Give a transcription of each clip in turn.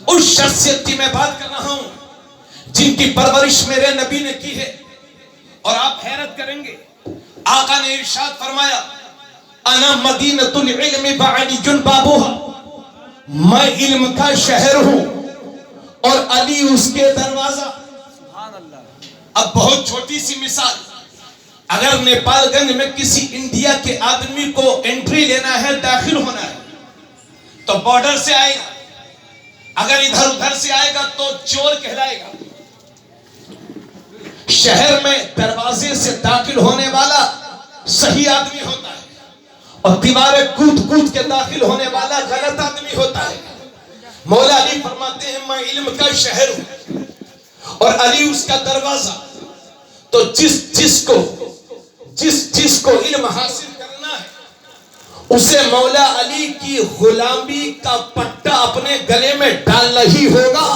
اس شخصیت کی میں بات کر رہا ہوں جن کی پرورش میرے نبی نے کی ہے. اور آپ حیرت کریں گے، آقا نے ارشاد فرمایا انا مدینۃ العلم بعلی بابوہا، میں علم کا شہر ہوں اور علی اس کے دروازہ. اب بہت چھوٹی سی مثال، اگر نیپال گنج میں کسی انڈیا کے آدمی کو انٹری لینا ہے، داخل ہونا ہے، تو بارڈر سے آئے گا. اگر ادھر ادھر سے آئے گا تو چور کہلائے گا. شہر میں دروازے سے داخل ہونے والا صحیح آدمی ہوتا ہے اور دیواریں کود کود کے داخل ہونے والا غلط آدمی ہوتا ہے. مولا علی فرماتے ہیں میں علم کا شہر ہوں اور علی اس کا دروازہ. تو جس کو علم حاصل کرنا ہے اسے مولا علی کی غلامی کا پٹا اپنے گلے میں ڈالنا ہی ہوگا.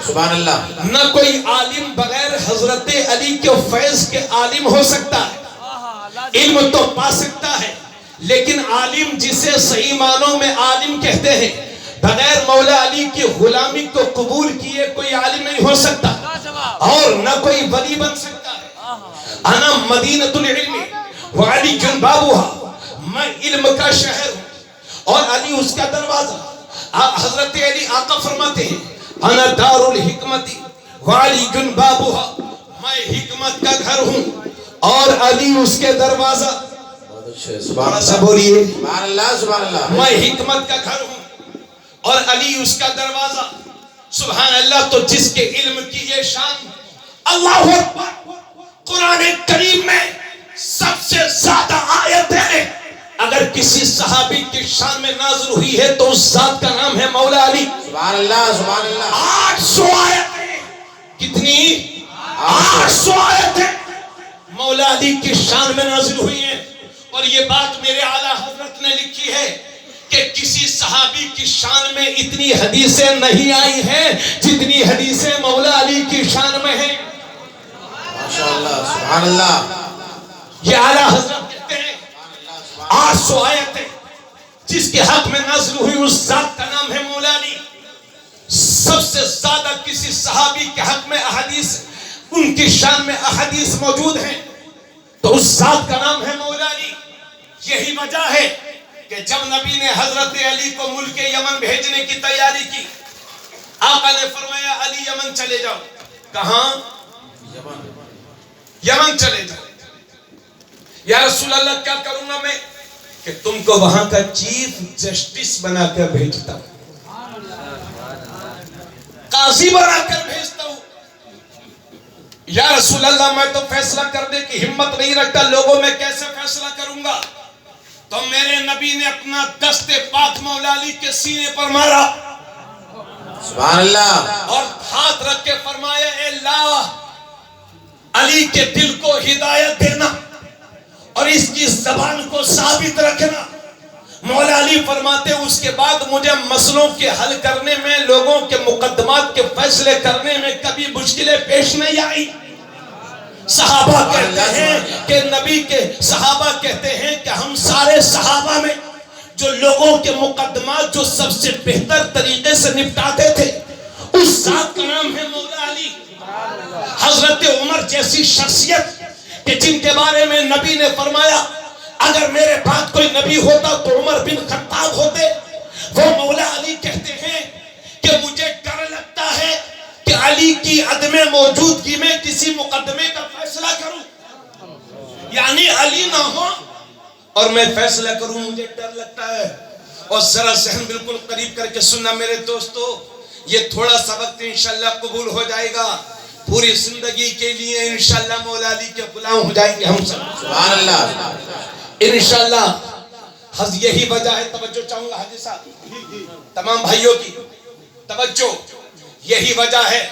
سبحان اللہ. نہ کوئی عالم بغیر حضرت علی کے فیض کے عالم ہو سکتا ہے. علم تو پا سکتا ہے لیکن عالم جسے صحیح معنوں میں عالم کہتے ہیں بغیر مولا علی کی غلامی کو قبول کیے کوئی عالم نہیں ہو سکتا اور نہ کوئی ولی بن سکتا ہے. انا مدینۃ العلم وعلی بابوہا، میں علم کا شہر ہوں اور علی اس کا دروازہ. حضرت علی آقا فرماتے ہیں انا دار الحکمت وعلی بابوہا، میں حکمت کا گھر ہوں اور علی اس کے دروازہ. سبحان اللہ. بولیے سبحان اللہ. سبحان اللہ. میں حکمت کا گھر ہوں اور علی اس کا دروازہ. سبحان اللہ. تو جس کے علم کی یہ شان، اللہ اکبر. قرآن کریم میں سب سے زیادہ آیتیں اگر کسی صحابی کی شان میں نازل ہوئی ہے تو اس ذات کا نام ہے مولا علی. سبحان اللہ. سبحان اللہ. 800 آیتیں. کتنی؟ 800 آیتیں مولا علی کی شان میں نازل ہوئی ہیں. اور یہ بات میرے اعلیٰ حضرت نے لکھی ہے کہ کسی صحابی کی شان میں اتنی حدیثیں نہیں آئی ہیں جتنی حدیثیں مولا علی کی شان میں ہیں. ماشاءاللہ. سبحان اللہ. یہ اعلیٰ حضرت کہتے ہیں 800 آیتیں جس کے حق میں نازل ہوئی اس ذات کا نام ہے مولا علی. سب سے زیادہ کسی صحابی کے حق میں احادیث، ان کی شان میں احادیث موجود ہیں تو اس ذات کا نام ہے مولا علی. یہی وجہ ہے کہ جب نبی نے حضرت علی کو ملک یمن بھیجنے کی تیاری کی، آقا نے فرمایا علی یمن چلے جاؤ. کہاں؟ یمن چلے جاؤ. یا رسول اللہ کیا کروں گا میں؟ کہ تم کو وہاں کا چیف جسٹس بنا کر بھیجتا ہوں، قاضی بنا کر بھیجتا ہوں. یا رسول اللہ میں تو فیصلہ کرنے کی ہمت نہیں رکھتا، لوگوں میں کیسے فیصلہ کروں گا؟ تو میرے نبی نے اپنا دست پاک مولا علی کے سینے پر مارا. سبحان اللہ. اور ہاتھ رکھ کے فرمایا اے اللہ، علی کے دل کو ہدایت دینا اور اس کی زبان کو ثابت رکھنا. مولا علی فرماتے اس کے بعد مجھے مسئلوں کے حل کرنے میں، لوگوں کے مقدمات کے فیصلے کرنے میں کبھی مشکلیں پیش نہیں آئی. صحابہ کہتے ہیں کہ نبی کے صحابہ کہتے ہیں کہ ہم سارے صحابہ میں جو لوگوں کے مقدمات جو سب سے بہتر طریقے سے نپٹاتے تھے اس ذات کا نام ہے مولا علی. حضرت عمر جیسی شخصیت کہ جن کے بارے میں نبی نے فرمایا اگر میرے بعد کوئی نبی ہوتا تو عمر بن خطاب ہوتے، وہ مولا علی کہتے ہیں کہ مجھے ڈر لگتا ہے کہ علی کی عدم موجودگی میں کسی مقدمے کا فیصلہ کروں، یعنی علی نہ ہو اور میں فیصلہ کروں، مجھے ڈر لگتا ہے. اور ذرا ذہن بالکل قریب کر کے سننا میرے دوستو، یہ تھوڑا سا وقت انشاءاللہ قبول ہو جائے گا، پوری زندگی کے لیے انشاءاللہ مولا علی کے غلام ہو جائیں گے ہم سب. سبحان اللہ. انشاءاللہ. یہی وجہ ہے، توجہ چاہوں گا حاجی صاحب، تمام بھائیوں کی توجہ. یہی وجہ ہے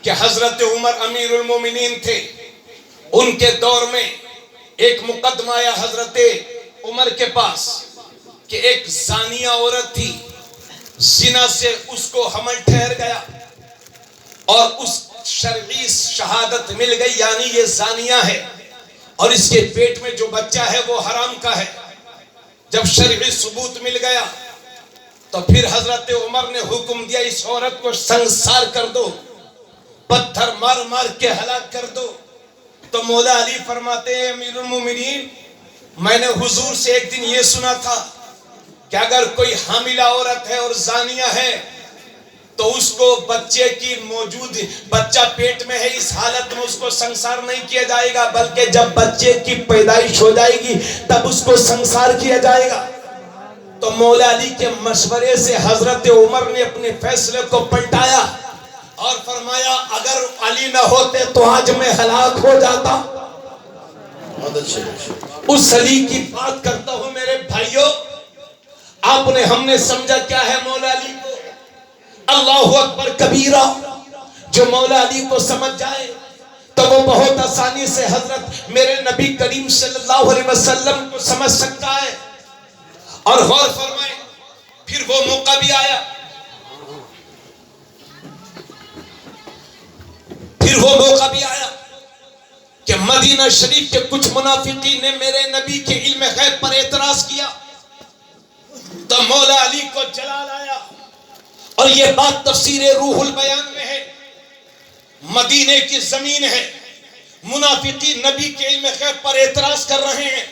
کہ حضرت عمر امیر المومنین تھے، ان کے دور میں ایک مقدمہ آیا حضرت عمر کے پاس کہ ایک زانیہ عورت تھی، زنا سے اس کو حمل ٹھہر گیا اور اس شرعی شہادت مل گئی، یعنی یہ زانیہ ہے اور اس کے پیٹ میں جو بچہ ہے وہ حرام کا ہے. جب شرعی ثبوت مل گیا تو پھر حضرت عمر نے حکم دیا اس عورت کو سنسار کر دو، پتھر مار مار کے ہلاک کر دو۔ تو مولا علی فرماتے ہیں امیر المومنین، میں نے حضور سے ایک دن یہ سنا تھا کہ اگر کوئی حاملہ عورت ہے اور زانیہ ہے تو اس کو بچے کی بچہ پیٹ میں ہے اس حالت میں اس کو سنسار نہیں کیا جائے گا، بلکہ جب بچے کی پیدائش ہو جائے گی تب اس کو سنسار کیا جائے گا۔ تو مولا علی کے مشورے سے حضرت عمر نے اپنے فیصلے کو پلٹایا اور فرمایا اگر علی نہ ہوتے تو آج میں ہلاک ہو جاتا۔ اس علی کی بات کرتا ہوں میرے بھائیوں، ہم نے سمجھا کیا ہے مولا علی کو؟ اللہ اکبر کبیرہ۔ جو مولا علی کو سمجھ جائے تو وہ بہت آسانی سے حضرت میرے نبی کریم صلی اللہ علیہ وسلم کو سمجھ سکتا ہے۔ اور غور فرمائیں، پھر وہ موقع بھی آیا، کہ مدینہ شریف کے کچھ منافقین نے میرے نبی کے علم غیب پر اعتراض کیا تو مولا علی کو جلال آیا۔ اور یہ بات تفسیر روح البیان میں ہے، مدینے کی زمین ہے، منافقین نبی کے علم غیب پر اعتراض کر رہے ہیں،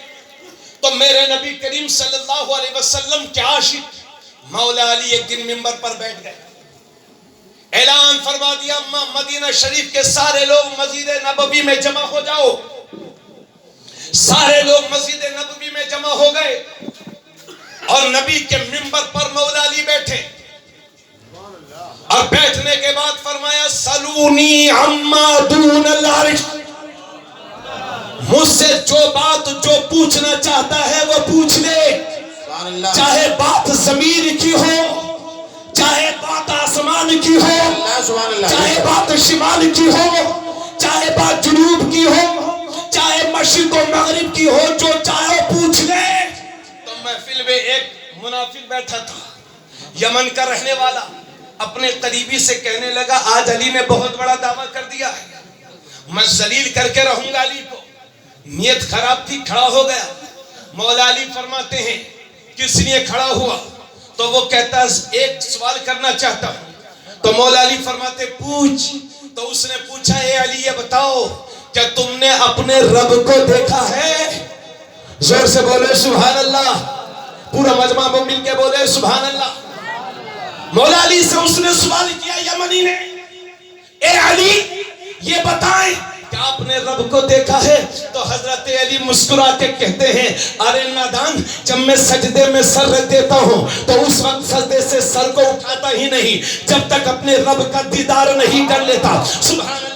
تو میرے نبی کریم صلی اللہ علیہ وسلم کے عاشق مولا علی ایک دن منبر پر بیٹھ گئے، اعلان فرما دیا مدینہ شریف کے سارے لوگ مسجد نبوی میں جمع ہو جاؤ۔ سارے لوگ مسجد نبوی میں جمع ہو گئے اور نبی کے منبر پر مولا علی بیٹھے، اور بیٹھنے کے بعد فرمایا سلونی عما دون العرش، مجھ سے جو پوچھنا چاہتا ہے وہ پوچھ لے، چاہے بات زمین کی ہو، چاہے بات آسمان کی ہو، چاہے بات شمال کی ہو، چاہے بات جنوب کی ہو، چاہے مشرق و مغرب کی ہو، جو چاہے پوچھ لے۔ تو محفل میں ایک منافق بیٹھا تھا، یمن کا رہنے والا، اپنے قریبی سے کہنے لگا آج علی نے بہت بڑا دعویٰ کر دیا ہے، میں ذلیل کر کے رہوں گا علی کو۔ نیت خراب تھی، کھڑا ہو گیا۔ مولا علی فرماتے ہیں کس لیے کھڑا ہوا؟ تو وہ کہتا ہے ایک سوال کرنا چاہتا ہوں۔ تو مولا علی فرماتے پوچھ۔ تو اس نے پوچھا اے علی یہ بتاؤ کیا تم نے اپنے رب کو دیکھا ہے؟ زور سے بولے سبحان اللہ، پورا مجمع مل کے بولے سبحان اللہ۔ مولا علی سے اس نے سوال کیا یمنی نے، اے علی یہ بتائیں کہ آپ نے رب کو دیکھا ہے؟ تو حضرت علی مسکرا کے کہتے ہیں ارے نادان، جب میں سجدے میں سر رکھ دیتا ہوں تو اس وقت سجدے سے سر کو اٹھاتا ہی نہیں جب تک اپنے رب کا دیدار نہیں کر لیتا۔ سبحان اللہ،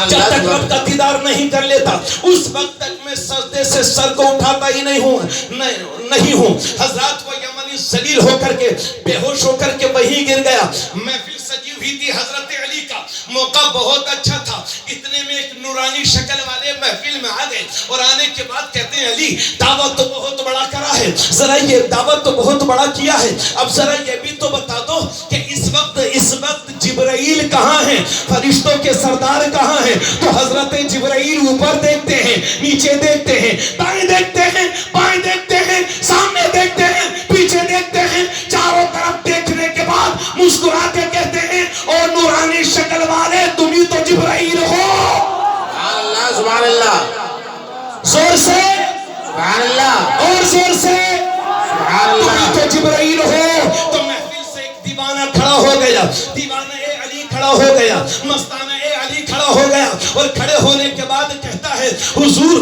جب تک رب کا دیدار نہیں کر لیتا اس وقت تک میں سجدے سے سر کو اٹھاتا ہی نہیں ہوں۔ حضرات وہ یمنی ذلیل ہو کر کے بے ہوش ہو کر کے وہیں گر گیا۔ محفل سجی ہوئی تھی حضرت علی کا موقع بہت اچھا تھا، اتنے میں ایک نورانی شکل والے محفل میں آ گئے اور آنے کے بعد کہتے ہیں علی دعوت تو بہت بڑا کرا ہے، ذرا یہ دعوت تو بہت بڑا کیا ہے، اب ذرا یہ بھی تو بتا دو کہ اس وقت جبرائیل کہاں ہیں، فرشتوں کے سردار کہاں ہیں؟ تو حضرت جبرائیل اوپر دیکھتے ہیں، نیچے دیکھتے ہیں، دائیں دیکھتے ہیں، بائیں دیکھتے ہیں، سامنے دیکھتے ہیں، پیچھے دیکھتے ہیں، چاروں طرف دیکھنے کے بعد مسکرا کے کہتے ہیں اور نورانی شکل والے تم ہی تو جبرائیل ہو۔ سبحان اللہ، سبحان اللہ، زور سے سبحان اللہ، اور زور سے سبحان تم ہی اللہ۔ تو جبرائیل ہو۔ تو محفل سے ایک دیوانہ کھڑا ہو گیا، دیوانہ اے علی کھڑا ہو گیا، مستانہ اے علی کھڑا ہو گیا، اور کھڑے ہونے کے بعد کہتا ہے حضور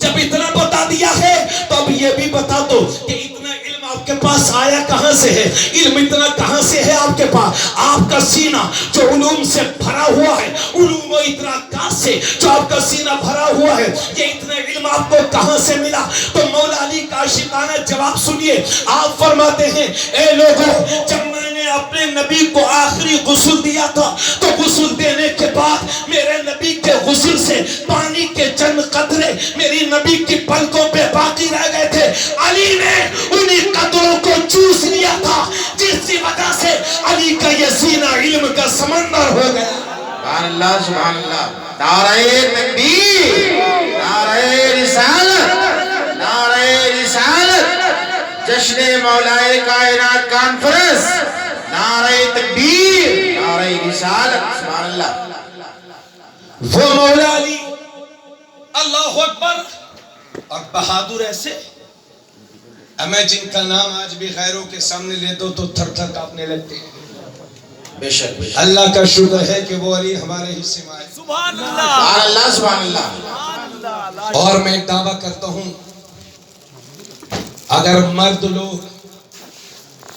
جب اتنا بتا دیا ہے تو اب یہ بھی بتا دو کہ اتنا علم آپ کے پاس آیا کہاں سے ہے؟ علم اتنا کہاں سے ہے آپ کے پاس؟ آپ کا سینہ جو علوم سے بھرا ہوا ہے، علوم و ادراکات سے جو آپ کا سینہ بھرا ہوا ہے، یہ اتنا علم آپ کو کہاں سے ملا؟ تو مولا علی کا عاشقانہ جواب سنیے، آپ فرماتے ہیں اے لوگوں جب میں نے اپنے نبی کو آخری غسل دیا تھا تو غسل دینے کے بعد میرے نبی کے غسل سے پانی کے چند قطرے میری نبی کی پلکوں پہ باقی رہ گئے تھے، علی نے انہی قطروں کو چوس لیا تھا، جس کی وجہ سے علی کا یہ سینہ علم کا سمندر ہو گیا۔ سبحان اللہ، سبحان اللہ، نعرہ تکبیر، نعرہ رسالت، نعرہ رسالت، جشن مولائے کائنات کانفرنس، نعرہ تکبیر، نعرہ رسالت، سبحان اللہ۔ وہ مولا علی اللہ اکبر اور بہادر ایسے، میں جن کا نام آج بھی غیروں کے سامنے لے دو تو تھر تھر کانپنے لگتے ہیں۔ بے شک بے شک، اللہ کا شکر ہے کہ وہ علی ہمارے حصے میں آئے۔ سبحان اللہ، سبحان اللہ سبحان اللہ۔ سبحان اللہ۔ اور میں ایک دعویٰ کرتا ہوں، اگر مرد لوگ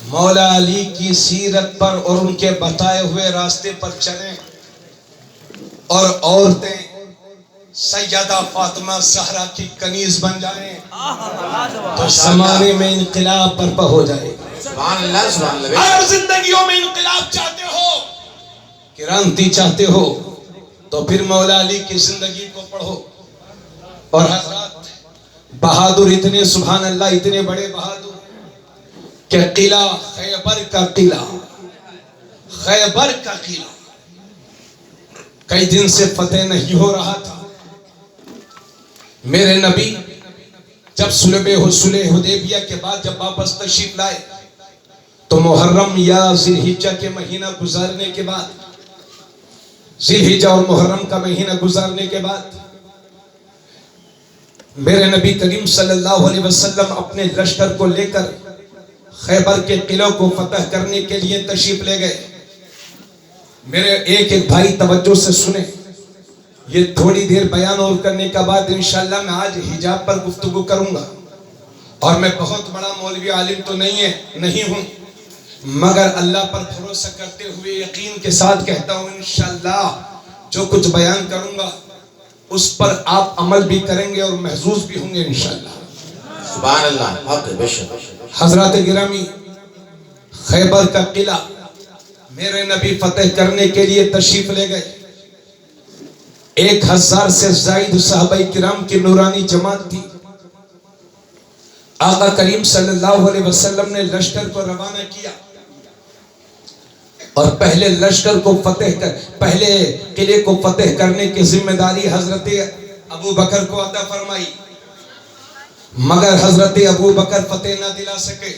مولا علی کی سیرت پر اور ان کے بتائے ہوئے راستے پر چلیں اور عورتیں سیدہ فاطمہ زہرا کی کنیز بن جائیں تو زمانے میں انقلاب برپا ہو جائے گا۔ سبحان اللہ سبحان اللہ۔ اگر زندگیوں میں انقلاب چاہتے ہو، کرانتی چاہتے ہو، تو پھر مولا علی کی زندگی کو پڑھو۔ اور حضرات بہادر اتنے، سبحان اللہ، اتنے بڑے بہادر کہ قلعہ خیبر کا قلعہ، خیبر کا قلعہ کئی دن سے فتح نہیں ہو رہا تھا۔ میرے نبی جب صلح حدیبیہ کے بعد جب واپس تشریف لائے تو محرم یا ذی الحجہ کے مہینہ گزارنے کے بعد، ذی الحجہ اور محرم کا مہینہ گزارنے کے بعد میرے نبی کریم صلی اللہ علیہ وسلم اپنے لشکر کو لے کر خیبر کے قلعوں کو فتح کرنے کے لیے تشریف لے گئے۔ میرے ایک بھائی توجہ سے سنیں، یہ تھوڑی دیر بیان اور کرنے کے بعد انشاءاللہ میں آج حجاب پر گفتگو کروں گا، اور میں بہت بڑا مولوی عالم تو نہیں ہوں، مگر اللہ پر بھروسہ کرتے ہوئے یقین کے ساتھ کہتا ہوں انشاءاللہ جو کچھ بیان کروں گا اس پر آپ عمل بھی کریں گے اور محظوظ بھی ہوں گے انشاءاللہ۔ سبحان اللہ، حق بے شک۔ حضرات گرامی، خیبر کا قلعہ میرے نبی فتح کرنے کے لیے تشریف لے گئے۔ 1000 سے زائد صحابہ کرام کی نورانی جماعت تھی۔ آقا کریم صلی اللہ علیہ وسلم نے لشکر کو روانہ کیا اور پہلے لشکر کو پہلے قلعے کو فتح کرنے کی ذمہ داری حضرت ابو بکر کو عطا فرمائی، مگر حضرت ابو بکر فتح نہ دلا سکے۔